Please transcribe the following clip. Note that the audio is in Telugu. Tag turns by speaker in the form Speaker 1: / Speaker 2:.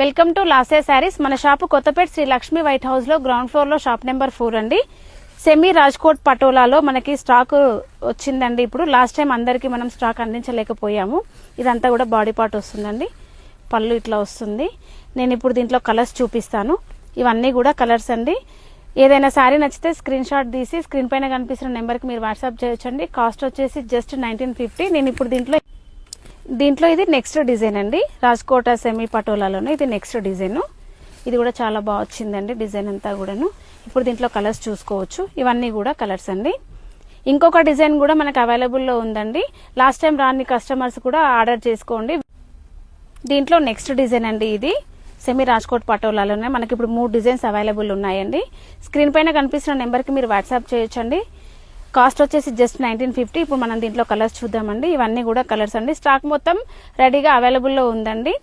Speaker 1: వెల్కమ్ టు లాసే శారీస్. మన shop Kothapeta Sri Lakshmi white house లో గ్రౌండ్ ఫ్లోర్ లో షాప్ నెంబర్ 4 అండి. సెమీ రాజ్కోట్ పటోలాలో మనకి స్టాక్ వచ్చిందండి. ఇప్పుడు లాస్ట్ టైం అందరికి మనం స్టాక్ అందించలేకపోయాము. ఇదంతా కూడా బాడీ పార్ట్ వస్తుందండి. పళ్ళు ఇట్లా వస్తుంది. నేను ఇప్పుడు దీంట్లో కలర్స్ చూపిస్తాను. ఇవన్నీ కూడా కలర్స్ అండి. ఏదైనా శారీ నచ్చితే స్క్రీన్ షాట్ తీసి స్క్రీన్ పైన కనిపిస్తున్న నెంబర్కి మీరు వాట్సాప్ చేయొచ్చండి. కాస్ట్ వచ్చేసి జస్ట్ 1950. నేను ఇప్పుడు దీంట్లో ఇది నెక్స్ట్ డిజైన్ అండి. రాజ్కోట సెమీ పటోలాలోనే ఇది నెక్స్ట్ డిజైన్. ఇది కూడా చాలా బాగా వచ్చిందండి డిజైన్ అంతా కూడాను. ఇప్పుడు దీంట్లో కలర్స్ చూసుకోవచ్చు. ఇవన్నీ కూడా కలర్స్ అండి. ఇంకొక డిజైన్ కూడా మనకు అవైలబుల్లో ఉందండి. లాస్ట్ టైం రాని కస్టమర్స్ కూడా ఆర్డర్ చేసుకోండి. దీంట్లో నెక్స్ట్ డిజైన్ అండి. ఇది సెమీ రాజ్కోట్ పటోలాలోనే మనకి ఇప్పుడు 3 డిజైన్స్ అవైలబుల్ ఉన్నాయండి. స్క్రీన్ పైన కనిపిస్తున్న నెంబర్కి మీరు వాట్సాప్ చేయొచ్చండి. కాస్ట్ వచ్చేసి జస్ట్ 1950. ఇప్పుడు మనం దీంట్లో కలర్స్ చూద్దామండి. ఇవన్నీ కూడా కలర్స్ అండి. స్టాక్ మొత్తం రెడీగా అవైలబుల్లో ఉందండి.